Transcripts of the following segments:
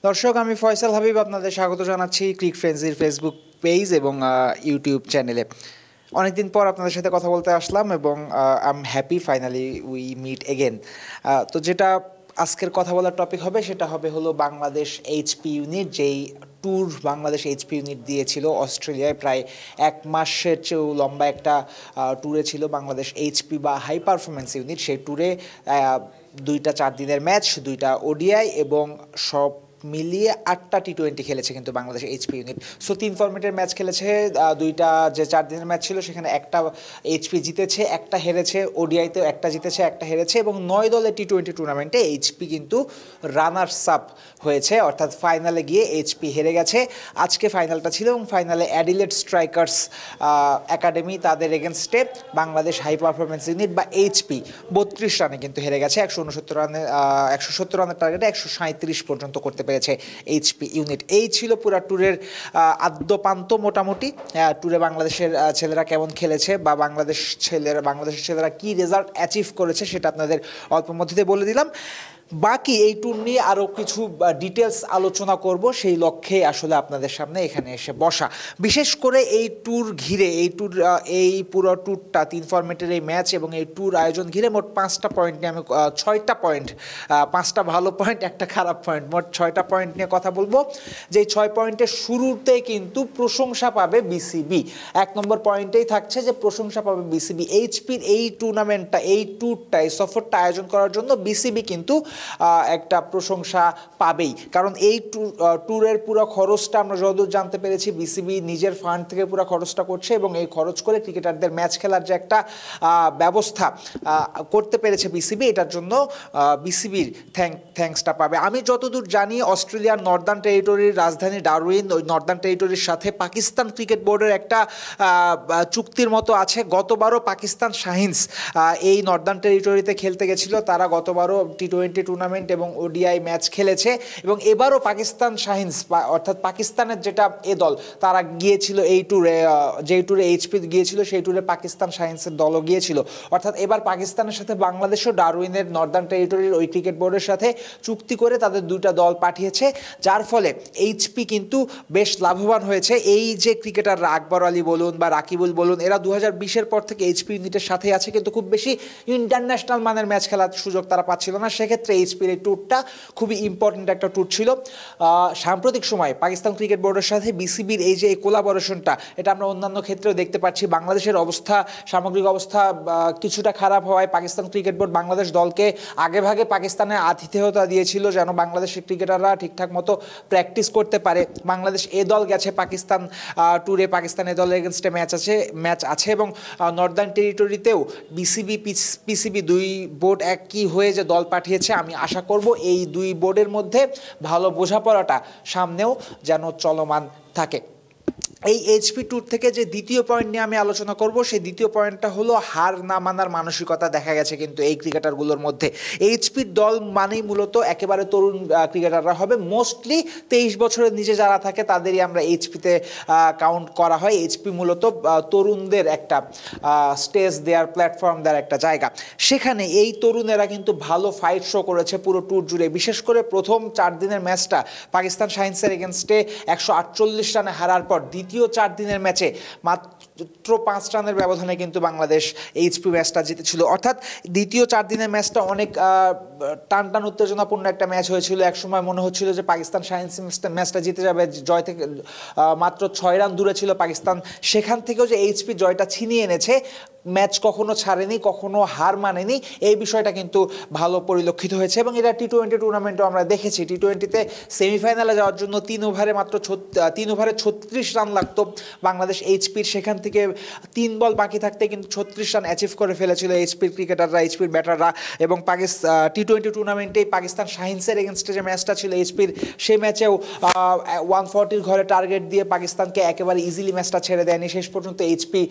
দর্শক, আমি ফয়সাল হাবিব আপনাদের স্বাগত জানাচ্ছি ক্রিক ফ্রেন্ডসির ফেসবুক পেজ এবং ইউটিউব চ্যানেলে। অনেকদিন পর আপনাদের সাথে কথা বলতে আসলাম এবং I am happy finally we meet again. তো যেটা আজকের কথা বলার টপিক হবে সেটা হলো বাংলাদেশ এইচপি ইউনিট, যেই ট্যুর বাংলাদেশ এইচপি ইউনিট দিয়েছিল অস্ট্রেলিয়ায়। প্রায় এক মাসের চেয়েও লম্বা একটা ট্যুরে ছিল বাংলাদেশ এইচপি বা হাই পারফরমেন্স ইউনিট। সেই ট্যুরে 2টা 4 দিনের ম্যাচ, 2টা ওডিআই এবং সব মিলিয়ে 8টা টি20 খেলেছে কিন্তু বাংলাদেশ এইচপি ইউনিট। সো 3 ফরম্যাটের ম্যাচ খেলেছে। 2টা যে 4 দিনের ম্যাচ ছিল সেখানে একটা এইচপি জিতেছে, একটা হেরেছে। ওডিআইতেও একটা জিতেছে, একটা হেরেছে এবং 9 দলের টি20 টুর্নামেন্টে এইচপি কিন্তু রানার্স আপ হয়েছে, অর্থাৎ ফাইনালে গিয়ে এইচপি হেরে গেছে। আজকে ফাইনালটা ছিল এবং ফাইনালে অ্যাডিলেড স্ট্রাইকার্স একাডেমি তাদের এগেনস্টে বাংলাদেশ হাই পারফরমেন্স ইউনিট বা এইচপি 32 রানে কিন্তু হেরে গেছে। 169 রানে 170 রানের টার্গেটে 137 পর্যন্ত করতে পেরেছে এইচপি ইউনিট। এই ছিল পুরো ট্যুরের আদ্যপান্ত মোটামুটি। ট্যুরে বাংলাদেশের ছেলেরা কেমন খেলেছে বা বাংলাদেশের ছেলেরা কি রেজাল্ট অ্যাচিভ করেছে সেটা আপনাদের অল্প মধ্যে বলে দিলাম। বাকি এই ট্যুর নিয়ে আরও কিছু ডিটেলস আলোচনা করব, সেই লক্ষ্যে আসলে আপনাদের সামনে এখানে এসে বসা। বিশেষ করে এই ট্যুর ঘিরে এই পুরো ট্যুরটা 3 ফরম্যাটের এই ম্যাচ এবং এই ট্যুর আয়োজন ঘিরে মোট 5টা পয়েন্ট নিয়ে আমি 6টা পয়েন্ট, 5টা ভালো পয়েন্ট, একটা খারাপ পয়েন্ট, মোট 6টা পয়েন্ট নিয়ে কথা বলবো। যেই 6 পয়েন্টের শুরুতে কিন্তু প্রশংসা পাবে বিসিবি। 1 নম্বর পয়েন্টেই থাকছে যে প্রশংসা পাবে বিসিবি। এইচপির এই টুর্নামেন্টটা, এই ট্যুরটা, এই সফরটা আয়োজন করার জন্য বিসিবি কিন্তু একটা প্রশংসা পাবেই। কারণ এই ট্যুরের পুরো খরচটা আমরা যতদূর জানতে পেরেছি বিসিবি নিজের ফান্ড থেকে পুরো খরচটা করছে এবং এই খরচ করে ক্রিকেটারদের ম্যাচ খেলার যে একটা ব্যবস্থা করতে পেরেছে বিসিবি, এটার জন্য বিসিবির থ্যাঙ্কসটা পাবে। আমি যতদূর জানি অস্ট্রেলিয়ার নর্দার্ন টেরিটরির রাজধানী ডারউইন, ওই নর্দার্ন টেরিটরির সাথে পাকিস্তান ক্রিকেট বোর্ডের একটা চুক্তির মতো আছে। গতবারও পাকিস্তান শাহিনস এই নর্দার্ন টেরিটরিতে খেলতে গেছিল। তারা গতবারও টি20 টুর্নামেন্ট এবং ওডিআই ম্যাচ খেলেছে এবং এবারও পাকিস্তান শাহিনস অর্থাৎ পাকিস্তানের যেটা এ দল তারা গিয়েছিল এই ট্যুরে, যেই ট্যুরে এইচপি গিয়েছিল সেই ট্যুরে পাকিস্তান শাহিনসের দলও গিয়েছিল। অর্থাৎ এবার পাকিস্তানের সাথে বাংলাদেশও ডারউইনের নর্দার্ন টেরিটরির ওই ক্রিকেট বোর্ডের সাথে চুক্তি করে তাদের 2টা দল পাঠিয়েছে, যার ফলে এইচপি কিন্তু বেশ লাভবান হয়েছে। এই যে ক্রিকেটাররা আকবর আলী বলুন বা রাকিবুল বলুন, এরা 2020-এর পর থেকে এইচপি ইউনিটের সাথে আছে কিন্তু খুব বেশি ইন্টারন্যাশনাল মানের ম্যাচ খেলার সুযোগ তারা পাচ্ছিল না। সেক্ষেত্রে এইচপির এই ট্যুরটা খুবই ইম্পর্টেন্ট একটা ট্যুর ছিল। সাম্প্রতিক সময়ে পাকিস্তান ক্রিকেট বোর্ডের সাথে বিসিবির এই যে কোলাবোরেশনটা, এটা আমরা অন্যান্য ক্ষেত্রেও দেখতে পাচ্ছি। বাংলাদেশের সামগ্রিক অবস্থা কিছুটা খারাপ হওয়ায় পাকিস্তান ক্রিকেট বোর্ড বাংলাদেশ দলকে আগেভাগে পাকিস্তানের আতিথেয়তা দিয়েছিল যেন বাংলাদেশের ক্রিকেটাররা ঠিকঠাক মতো প্র্যাকটিস করতে পারে। বাংলাদেশ এ দল গেছে পাকিস্তান ট্যুরে, পাকিস্তান এ দলের এগেনস্টে ম্যাচ আছে এবং নর্দার্ন টেরিটরিতেও পিসিবি 2 বোর্ড একই হয়ে যে দল পাঠিয়েছে। আমি আশা করব এই 2 বোর্ডের মধ্যে ভালো বোঝাপড়াটা সামনেও যেন চলমান থাকে। এই এইচপি ট্যুর থেকে যে দ্বিতীয় পয়েন্ট নিয়ে আমি আলোচনা করব, সেই দ্বিতীয় পয়েন্টটা হলো হার না মানার মানসিকতা দেখা গেছে কিন্তু এই ক্রিকেটারগুলোর মধ্যে। এইচপির দল মানেই মূলত একেবারে তরুণ ক্রিকেটাররা হবে। মোস্টলি 23 বছরের নিচে যারা থাকে তাদেরই আমরা এইচপিতে কাউন্ট করা হয়। এইচপি মূলত তরুণদের একটা স্টেজ দেওয়ার, প্ল্যাটফর্ম দেওয়ার একটা জায়গা। সেখানে এই তরুণেরা কিন্তু ভালো ফাইট শো করেছে পুরো ট্যুর জুড়ে। বিশেষ করে প্রথম 4 দিনের ম্যাচটা পাকিস্তান শাহিনসের এগেনস্টে 148 রানে হারার পর দ্বিতীয় 4 দিনের ম্যাচে মাত্র 5 রানের ব্যবধানে কিন্তু বাংলাদেশ এইচপি ম্যাচটা জিতেছিল। অর্থাৎ দ্বিতীয় 4 দিনের ম্যাচটা অনেক টান উত্তেজনাপূর্ণ একটা ম্যাচ হয়েছিল। একসময় মনে হচ্ছিল যে পাকিস্তান শাহিনস ম্যাচটা জিতে যাবে, জয় থেকে মাত্র 6 রান দূরে ছিল পাকিস্তান। সেখান থেকেও যে এইচপি জয়টা ছিনিয়ে এনেছে, ম্যাচ কখনো ছাড়েনি, কখনো হার মানেনি, এই বিষয়টা কিন্তু ভালো পরিলক্ষিত হয়েছে এবং এটা টি20 টুর্নামেন্টও আমরা দেখেছি। টি20তে সেমিফাইনালে যাওয়ার জন্য 3 ওভারে 36 রান লাগতো বাংলাদেশ এইচপির। সেখান থেকে 3 বল বাকি থাকতে কিন্তু 36 রান অ্যাচিভ করে ফেলেছিল এইচপির ক্রিকেটাররা, এইচপির ব্যাটাররা। এবং টি20 টুর্নামেন্টেই পাকিস্তান শাহিনসের এগেনস্টে যে ম্যাচটা ছিল এইচপির, সেই ম্যাচেও 140 ঘরে টার্গেট দিয়ে পাকিস্তানকে একেবারে ইজিলি ম্যাচটা ছেড়ে দেয়নি। শেষ পর্যন্ত এইচপি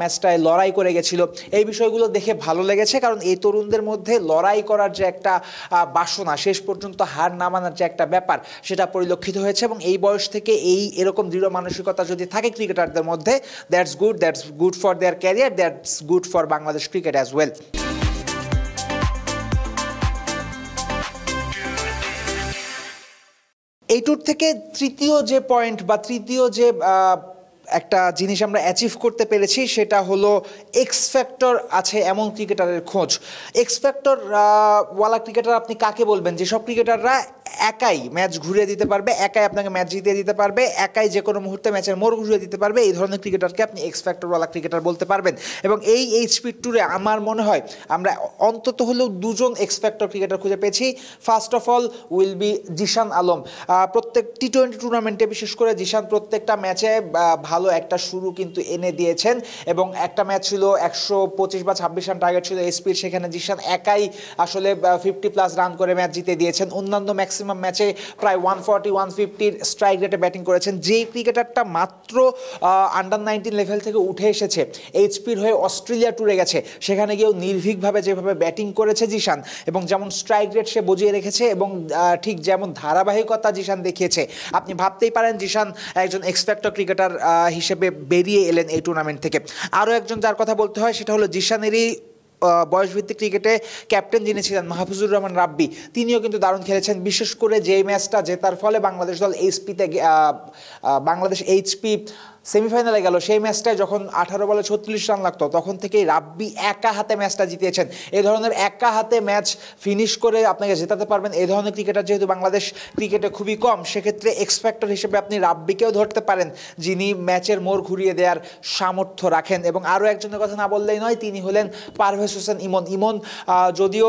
ম্যাচটায় লড়াই করে গেছিল। এই বিষয়গুলো দেখে ভালো লেগেছে, কারণ এই তরুণদের মধ্যে লড়াই করার যে একটা বাসনা, শেষ পর্যন্ত হার না মানার যে একটা ব্যাপার, সেটা পরিলক্ষিত হয়েছে। এবং এই বয়স থেকে এরকম দৃঢ় মানসিকতা যদি থাকে ক্রিকেটারদের মধ্যে, that's good for their career, that's good for Bangladesh cricket as well. এই ট্যুর থেকে তৃতীয় যে পয়েন্ট বা তৃতীয় যে একটা জিনিস আমরা অ্যাচিভ করতে পেরেছি সেটা হলো এক্স ফ্যাক্টর আছে এমন ক্রিকেটারের খোঁজ। এক্স ফ্যাক্টর ওয়ালা ক্রিকেটার আপনি কাকে বলবেন? যেসব ক্রিকেটাররা একাই ম্যাচ ঘুরিয়ে দিতে পারবে, একাই আপনাকে ম্যাচ জিতিয়ে দিতে পারবে, একাই যে কোনো মুহূর্তে ম্যাচের মোড় ঘুরিয়ে দিতে পারবে, এই ধরনের ক্রিকেটারকে আপনি এক্স ফ্যাক্টরওয়ালা ক্রিকেটার বলতে পারবেন। এবং এই এইচপি ট্যুরে আমার মনে হয় আমরা অন্তত হলেও দুজন এক্স ফ্যাক্টর ক্রিকেটার খুঁজে পেয়েছি। First of all will be Zishan Alam. প্রত্যেক T20 টুর্নামেন্টে বিশেষ করে জিশান প্রত্যেকটা ম্যাচে ভালো একটা শুরু কিন্তু এনে দিয়েছেন এবং একটা ম্যাচ ছিল 125 বা 26 রান টার্গেট ছিল এসপির, সেখানে জিশান একাই আসলে 50+ রান করে ম্যাচ জিতে দিয়েছেন। অন্যান্য ম্যাক্সিমাম ম্যাচে প্রায় 140 150 স্ট্রাইক রেটে ব্যাটিং করেছেন। যেই ক্রিকেটারটা মাত্র আন্ডার-19 লেভেল থেকে উঠে এসেছে, এইচপির হয়ে অস্ট্রেলিয়া ট্যুরে গেছে, সেখানে গিয়েও নির্ভীকভাবে যেভাবে ব্যাটিং করেছে জিশান এবং যেমন স্ট্রাইক রেট সে বজিয়ে রেখেছে এবং ঠিক যেমন ধারাবাহিকতা জিশান দেখিয়েছে, আপনি ভাবতেই পারেন জিশান একজন এক্স ফ্যাক্টর ক্রিকেটার হিসেবে বেরিয়ে এলেন এই টুর্নামেন্ট থেকে। আরও একজন যার কথা বলতে হয় সেটা হলো জিশানেরই বয়সভিত্তিক ক্রিকেটে ক্যাপ্টেন যিনি ছিলেন মাহফুজুর রহমান রাব্বি, তিনিও কিন্তু দারুণ খেলেছেন। বিশেষ করে যেই ম্যাচটা জেতার ফলে বাংলাদেশ দল বাংলাদেশ এইচপি সেমিফাইনালে গেল, সেই ম্যাচটায় যখন 18 বলে 36 রান লাগতো তখন থেকেই রাব্বি একা হাতে ম্যাচটা জিতিয়েছেন। এই ধরনের একা হাতে ম্যাচ ফিনিশ করে আপনাকে জেতাতে পারবেন এই ধরনের ক্রিকেটার যেহেতু বাংলাদেশ ক্রিকেটে খুবই কম, সেক্ষেত্রে এক্স ফ্যাক্টর হিসেবে আপনি রাব্বিকেও ধরতে পারেন যিনি ম্যাচের মোড় ঘুরিয়ে দেওয়ার সামর্থ্য রাখেন। এবং আরও একজনের কথা না বললেই নয়, তিনি হলেন পারভেজ হোসেন ইমন। ইমন যদিও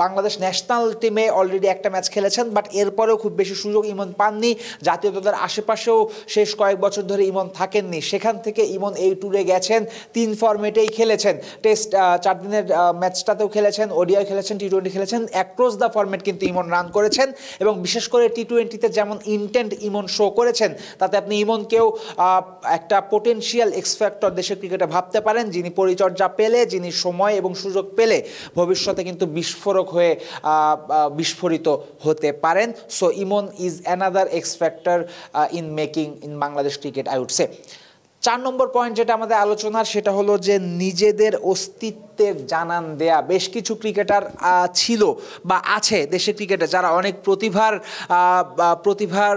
বাংলাদেশ ন্যাশনাল টিমে অলরেডি একটা ম্যাচ খেলেছেন, বাট এরপরেও খুব বেশি সুযোগ ইমন পাননি। জাতীয় দলের আশেপাশেও শেষ কয়েক বছর ধরে ইমন থাকেননি। সেখান থেকে ইমন এই ট্যুরে গেছেন, 3 ফরম্যাটেই খেলেছেন। টেস্ট 4 দিনের ম্যাচটাতেও খেলেছেন, ওডিআই খেলেছেন, T20 খেলেছেন। অ্যাক্রস দ্য ফরম্যাট কিন্তু ইমন রান করেছেন এবং বিশেষ করে T20-তে যেমন ইন্টেন্ট ইমন শো করেছেন, তাতে আপনি ইমনকেও একটা পোটেনশিয়াল এক্স ফ্যাক্টর দেশের ক্রিকেটে ভাবতে পারেন, যিনি পরিচর্যা পেলে, যিনি সময় এবং সুযোগ পেলে ভবিষ্যতে কিন্তু বিস্ফোরক হয়ে বিস্ফোরিত হতে পারেন। So Emon is another X factor in making in Bangladesh cricket, I would say. 4 number point যেটা আমাদের আলোচনার সেটা হলো যে নিজেদের অস্তিত্বের জানান দেয়া। বেশ কিছু ক্রিকেটার ছিল বা আছে দেশের ক্রিকেটে যারা অনেক প্রতিভার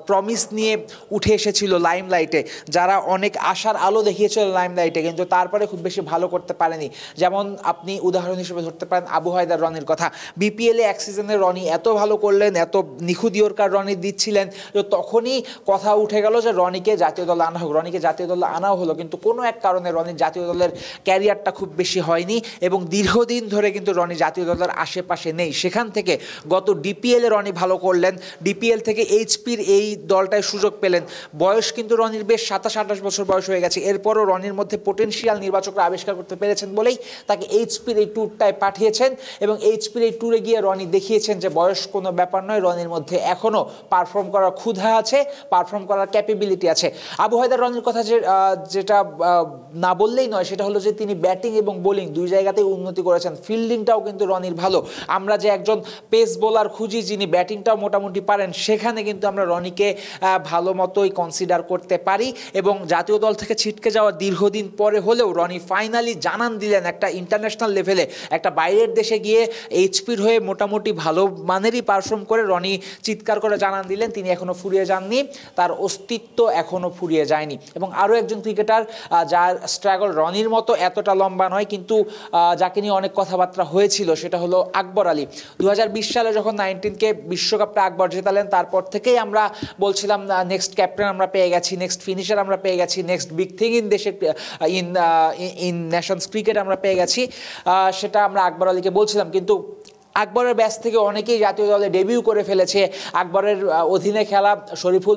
প্রমিস নিয়ে উঠে এসেছিল লাইমলাইটে, যারা অনেক আশার আলো দেখিয়েছিল লাইমলাইটে, কিন্তু তারপরে খুব বেশি ভালো করতে পারেনি। যেমন আপনি উদাহরণ হিসেবে ধরতে পারেন আবু হায়দার রনির কথা। বিপিএলে এক সিজনে রনি এত ভালো করলেন, এত নিখুঁত ইয়র্কার রনি দিচ্ছিলেন, তো তখনই কথা উঠে গেল যে রনিকে জাতীয় দলে আনা হোক। রনিকে জাতীয় দলে আনাও হলো, কিন্তু কোনো এক কারণে রনির জাতীয় দলের ক্যারিয়ারটা খুব বেশি হয়নি এবং দীর্ঘদিন ধরে কিন্তু রনি জাতীয় দলের আশেপাশে নেই। সেখান থেকে গত ডিপিএলে রনি ভালো করলেন, ডিপিএল থেকে এইচপির এই দলটায় সুযোগ পেলেন। বয়স কিন্তু রনির বেশ 27-28 বছর বয়স হয়ে গেছে, এরপরও রনির মধ্যে পোটেনশিয়াল নির্বাচকরা আবিষ্কার করতে পেরেছেন বলেই তাকে এইচপির এই ট্যুরটায় পাঠিয়েছেন এবং এইচপির এই ট্যুরে গিয়ে রনি দেখিয়েছেন যে বয়স কোনো ব্যাপার নয়, রনির মধ্যে এখনও পারফর্ম করার ক্ষুধা আছে, পারফর্ম করার ক্যাপেবিলিটি আছে। আবু হায়দার রনির কথা যেটা না বললেই নয় সেটা হলো যে তিনি ব্যাটিং এবং বোলিং দুই জায়গাতেই উন্নতি করেছেন। ফিল্ডিংটাও কিন্তু রনির ভালো। আমরা যে একজন পেস বোলার খুঁজি যিনি ব্যাটিংটাও মোটামুটি পারেন, সেখানে কিন্তু আমরা রনিকে ভালো মতোই কনসিডার করতে পারি এবং জাতীয় দল থেকে ছিটকে যাওয়া দীর্ঘদিন পরে হলেও রনি ফাইনালি জানান দিলেন একটা ইন্টারন্যাশনাল লেভেলে, একটা বাইরের দেশে গিয়ে এইচপির হয়ে মোটামুটি ভালো মানেরই পারফর্ম করে রনি চিৎকার করে জানান দিলেন তিনি এখনও ফুরিয়ে যাননি, তার অস্তিত্ব এখনও ফুরিয়ে যায়নি। এবং আরও একজন ক্রিকেটার যার স্ট্রাগল রনির মতো এতটা লম্বা নয়, কিন্তু যাকে নিয়ে অনেক কথাবার্তা হয়েছিল, সেটা হলো আকবর আলী। 2020 সালে যখন 19কে বিশ্বকাপটা আকবর জেতালেন, তারপর থেকেই আমরা বলছিলাম নেক্সট ক্যাপ্টেন আমরা পেয়ে গেছি, নেক্সট ফিনিশার আমরা পেয়ে গেছি, নেক্সট বিগ থিং ইন দেশে ইন নেশনস ক্রিকেট আমরা পেয়ে গেছি, সেটা আমরা আকবর আলীকে বলছিলাম। কিন্তু আকবরের ব্যাচ থেকে অনেকেই জাতীয় দলে ডেবিউ করে ফেলেছে। আকবরের অধীনে খেলা শরীফুল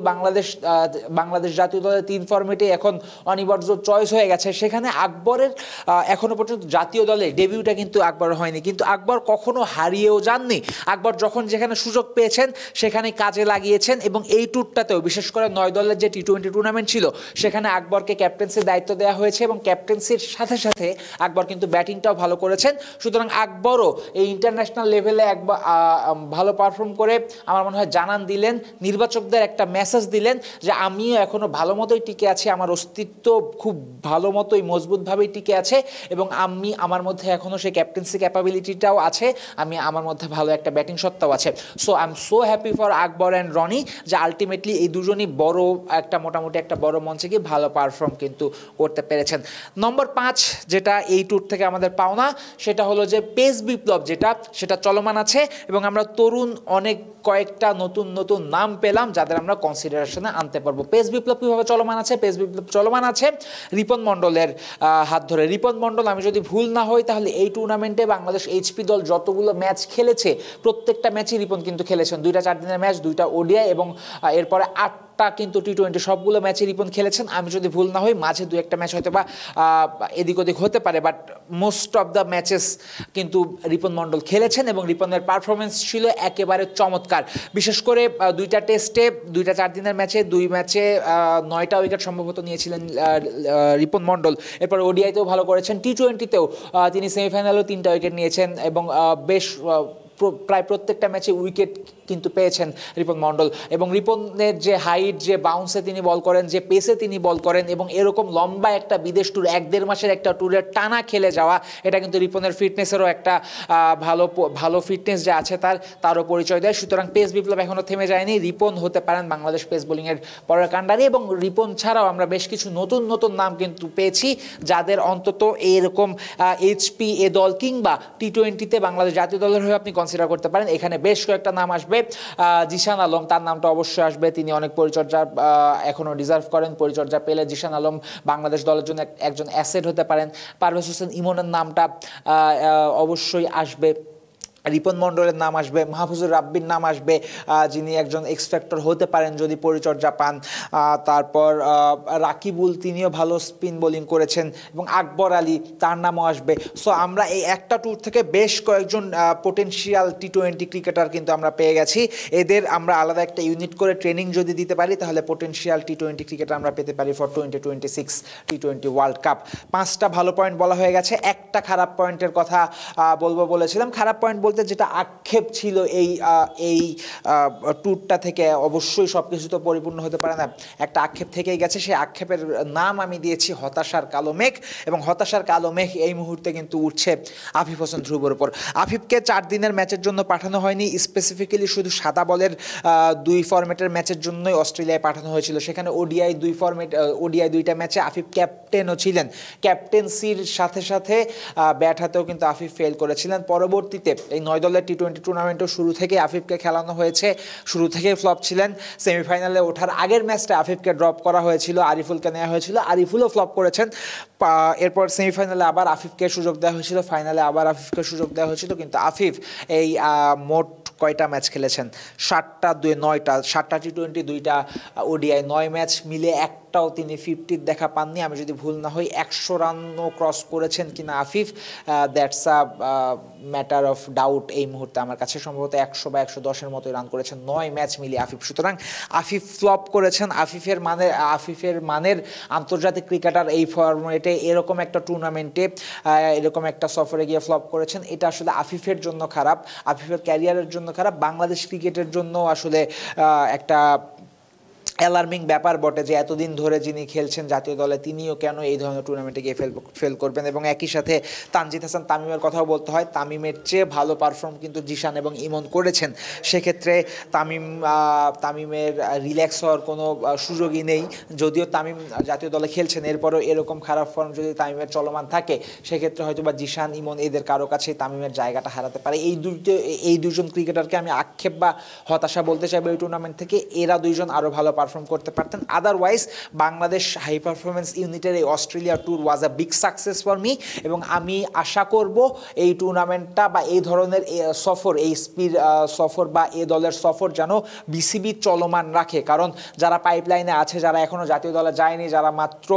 বাংলাদেশ জাতীয় দলের 3 ফরম্যাটে এখন অনিবার্য চয়েস হয়ে গেছে। সেখানে আকবরের এখনও পর্যন্ত জাতীয় দলে ডেবিউটা কিন্তু আকবর হয়নি, কিন্তু আকবর কখনো হারিয়েও যাননি। আকবর যখন যেখানে সুযোগ পেয়েছেন সেখানে কাজে লাগিয়েছেন এবং এই ট্যুরটাতেও বিশেষ করে 9 দলের যে T20 টুর্নামেন্ট ছিল সেখানে আকবরকে ক্যাপ্টেন্সির দায়িত্ব দেওয়া হয়েছে এবং ক্যাপ্টেন্সির সাথে সাথে আকবর কিন্তু ব্যাটিংটাও ভালো করেছেন। সুতরাং আকবরও এই ইন্টারন্যাশনাল সেমিফাইনাল লেভেলে একবার ভালো পারফর্ম করে আমার মনে হয় জানান দিলেন, নির্বাচকদের একটা মেসেজ দিলেন যে আমিও এখনও ভালো মতোই টিকে আছি, আমার অস্তিত্ব খুব ভালো মতোই মজবুতভাবেই টিকে আছে এবং আমি আমার মধ্যে এখনও সেই ক্যাপ্টেন্সি ক্যাপাবিলিটিটাও আছে, আমি আমার মধ্যে ভালো একটা ব্যাটিং সত্তাও আছে। So I am so happy for Akbar and Rony যে আলটিমেটলি এই দুজনই বড় একটা মোটামুটি একটা বড় মঞ্চে গিয়ে ভালো পারফর্ম কিন্তু করতে পেরেছেন। নম্বর 5 যেটা এই ট্যুর থেকে আমাদের পাওনা সেটা হলো যে পেস বিপ্লব সেটা চলমান আছে এবং আমরা তরুণ অনেক কয়েকটা নতুন নতুন নাম পেলাম যাদের আমরা কনসিডারেশনে আনতে পারবো। পেস বিপ্লব কীভাবে চলমান আছে? পেস বিপ্লব চলমান আছে রিপন মণ্ডলের হাত ধরে। রিপন মণ্ডল, আমি যদি ভুল না হই তাহলে এই টুর্নামেন্টে বাংলাদেশ এইচপি দল যতগুলো ম্যাচ খেলেছে প্রত্যেকটা ম্যাচই রিপন কিন্তু খেলেছেন, 2টা 4 দিনের ম্যাচ, 2টা ওডিআই এবং এরপরে 8টা কিন্তু টি20, সবগুলো ম্যাচে রিপন খেলেছেন। আমি যদি ভুল না হই মাঝে 2-1টা ম্যাচ হয়তো বা এদিক ওদিক হতে পারে, but most of the matches কিন্তু রিপন মণ্ডল খেলেছেন এবং রিপনের পারফরমেন্স ছিল একেবারে চমৎকার। বিশেষ করে 2টা টেস্টে, 2টা 4 দিনের ম্যাচে 2 ম্যাচে 9টা উইকেট সম্ভবত নিয়েছিলেন রিপন মণ্ডল। এরপর ওডিআইতেও ভালো করেছেন, টি20তেও তিনি সেমিফাইনালেও 3টা উইকেট নিয়েছেন এবং বেশ প্রায় প্রত্যেকটা ম্যাচে উইকেট কিন্তু পেয়েছেন রিপন মণ্ডল। এবং রিপনের যে হাইট, যে বাউন্সে তিনি বল করেন, যে পেসে তিনি বল করেন এবং এরকম লম্বা একটা বিদেশ ট্যুর, 1-1.5 মাসের একটা ট্যুরের টানা খেলে যাওয়া, এটা কিন্তু রিপনের ফিটনেসেরও একটা ভালো ফিটনেস যে আছে তারও পরিচয় দেয়। সুতরাং পেস বিপ্লব এখনও থেমে যায়নি, রিপন হতে পারেন বাংলাদেশ পেস বোলিংয়ের পরের কাণ্ডারি। এবং রিপন ছাড়াও আমরা বেশ কিছু নতুন নতুন নাম কিন্তু পেয়েছি যাদের অন্তত এরকম এইচপি এ দল কিংবা টি20তে বাংলাদেশ জাতীয় দলের হয়ে আপনি কনসিডার করতে পারেন। এখানে বেশ কয়েকটা নাম আসবে। জিশান আলম, তার নামটা অবশ্যই আসবে, তিনি অনেক পরিচর্যা এখনও ডিজার্ভ করেন, পরিচর্যা পেলে জিশান আলম বাংলাদেশ দলের জন্য একজন অ্যাসেট হতে পারেন। পারভেজ হোসেন ইমনের নামটা অবশ্যই আসবে, রিপন মণ্ডলের নাম আসবে, মাহফুজুর রাব্বির নাম আসবে যিনি একজন এক্সপেক্টর হতে পারেন যদি পরিচর্যা পান। তারপর রাকিবুল, তিনিও ভালো স্পিন বোলিং করেছেন এবং আকবর আলী, তার নামও আসবে। সো আমরা এই একটা ট্যুর থেকে বেশ কয়েকজন পোটেনশিয়াল টি20 ক্রিকেটার কিন্তু আমরা পেয়ে গেছি। এদের আমরা আলাদা একটা ইউনিট করে ট্রেনিং যদি দিতে পারি তাহলে পোটেনশিয়াল টি20 ক্রিকেটার আমরা পেতে পারি ফর 2026 টি20 ওয়ার্ল্ড কাপ। 5টা ভালো পয়েন্ট বলা হয়ে গেছে, একটা খারাপ পয়েন্টের কথা বলেছিলাম। খারাপ পয়েন্ট যেটা আক্ষেপ ছিল এই ট্যুরটা থেকে, অবশ্যই সব কিছু তো পরিপূর্ণ হতে পারে না, একটা আক্ষেপ থেকেই গেছে। সেই আক্ষেপের নাম আমি দিয়েছি হতাশার কালো মেঘ। এবং হতাশার কালো মেঘ এই মুহূর্তে কিন্তু উঠছে আফিফ হোসেন ধ্রুবর উপর। আফিফকে 4 দিনের ম্যাচের জন্য পাঠানো হয়নি, স্পেসিফিক্যালি শুধু সাদা বলের 2 ফরম্যাটের ম্যাচের জন্যই অস্ট্রেলিয়ায় পাঠানো হয়েছিল। সেখানে ওডিআই 2টা ম্যাচে আফিফ ক্যাপ্টেনও ছিলেন, ক্যাপ্টেন্সির সাথে সাথে ব্যাট হাতেও কিন্তু আফিফ ফেল করেছিলেন। পরবর্তীতে এই 9 দলের টি20 টুর্নামেন্টও শুরু থেকে আফিফকে খেলানো হয়েছে, শুরু থেকেই ফ্লপ ছিলেন। সেমিফাইনালে ওঠার আগের ম্যাচটা আফিফকে ড্রপ করা হয়েছিল, আরিফুলকে নেওয়া হয়েছিল, আরিফুলও ফ্লপ করেছেন। এরপর সেমিফাইনালে আবার আফিফকে সুযোগ দেওয়া হয়েছিল, ফাইনালে আবার আফিফকে সুযোগ দেওয়া হয়েছিল, কিন্তু আফিফ এই মোট কয়টা ম্যাচ খেলেছেন? 7টা 9টা, 7টা টি20, 2টা ওডিআই, 9 ম্যাচ মিলে একটাও তিনি 50 দেখা পাননি। আমি যদি ভুল না হই 100 রানও ক্রস করেছেন কিনা Afif, that's a matter of doubt এই মুহূর্তে আমার কাছে। সম্ভবত 100 বা 110-এর মতোই রান করেছেন 9 ম্যাচ মিলিয়ে আফিফ। সুতরাং আফিফ ফ্লপ করেছেন। আফিফের মানের আন্তর্জাতিক ক্রিকেটার এই ফরম্যাটে, এরকম একটা টুর্নামেন্টে, এরকম একটা সফরে গিয়ে ফ্লপ করেছেন, এটা আসলে আফিফের জন্য খারাপ, আফিফের ক্যারিয়ারের জন্য খারাপ, বাংলাদেশ ক্রিকেটের জন্য আসলে একটা অ্যালার্মিং ব্যাপার বটে যে এতদিন ধরে যিনি খেলছেন জাতীয় দলে তিনিও কেন এই ধরনের টুর্নামেন্টে গিয়ে ফেল করবেন। এবং একই সাথে তানজিদ হাসান তামিমের কথাও বলতে হয়, তামিমের চেয়ে ভালো পারফর্ম কিন্তু জিশান এবং ইমন করেছেন। সেক্ষেত্রে তামিমের রিল্যাক্স হওয়ার কোনো সুযোগই নেই। যদিও তামিম জাতীয় দলে খেলছেন, এরপরও এরকম খারাপ ফর্ম যদি তামিমের চলমান থাকে সেক্ষেত্রে হয়তো বা জিশান, ইমন এদের কারো কাছেই তামিমের জায়গাটা হারাতে পারে। এই দুজন ক্রিকেটারকে আমি আক্ষেপ বা হতাশা বলতে চাইবো এই টুর্নামেন্ট থেকে। এরা দুইজন আরও ভালো পারফর্ম করতে পারতেন। আদারওয়াইজ বাংলাদেশ হাই পারফরমেন্স ইউনিটের এই Australia tour was a big success for me. এবং আমি আশা করব এই টুর্নামেন্টটা বা এই ধরনের সফর, এই স্পিড সফর বা এ দলের সফর যেন বিসিবি চলমান রাখে। কারণ যারা পাইপলাইনে আছে, যারা এখনও জাতীয় দলে যায়নি, যারা মাত্র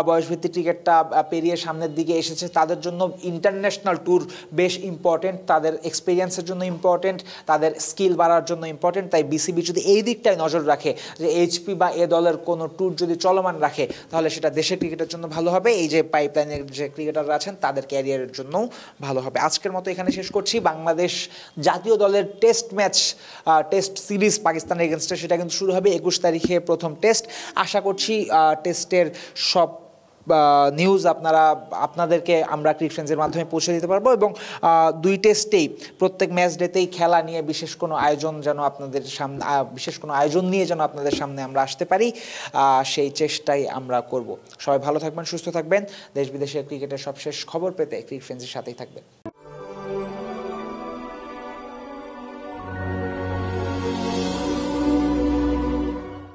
বয়সভিত্তিক ক্রিকেটটা পেরিয়ে সামনের দিকে এসেছে, তাদের জন্য ইন্টারন্যাশনাল ট্যুর বেশ ইম্পর্টেন্ট, তাদের এক্সপিরিয়েন্সের জন্য ইম্পর্টেন্ট, তাদের স্কিল বাড়ার জন্য ইম্পর্টেন্ট। তাই বিসিবি যদি এই দিকটায় নজর রাখে যে এইচপি বা এ দলের কোনো ট্যুর যদি চলমান রাখে তাহলে সেটা দেশের ক্রিকেটের জন্য ভালো হবে, এই যে পাইপলাইনের যে ক্রিকেটাররা আছেন তাদের ক্যারিয়ারের জন্যও ভালো হবে। আজকের মতো এখানে শেষ করছি। বাংলাদেশ জাতীয় দলের টেস্ট ম্যাচ, টেস্ট সিরিজ পাকিস্তানের এগেনস্টে সেটা কিন্তু শুরু হবে 21 তারিখে প্রথম টেস্ট। আশা করছি টেস্টের সব নিউজ আপনাদেরকে আমরা ক্রিক ফ্রেন্ডসের মাধ্যমে পৌঁছে দিতে পারবো, এবং দুই টেস্টেই প্রত্যেক ম্যাচ ডেতেই খেলা নিয়ে বিশেষ কোনো আয়োজন নিয়ে যেন আপনাদের সামনে আমরা আসতে পারি, সেই চেষ্টাই আমরা করব। সবাই ভালো থাকবেন, সুস্থ থাকবেন। দেশ বিদেশের ক্রিকেটের সবশেষ খবর পেতে ক্রিক ফ্রেন্ডসের সাথেই থাকবেন।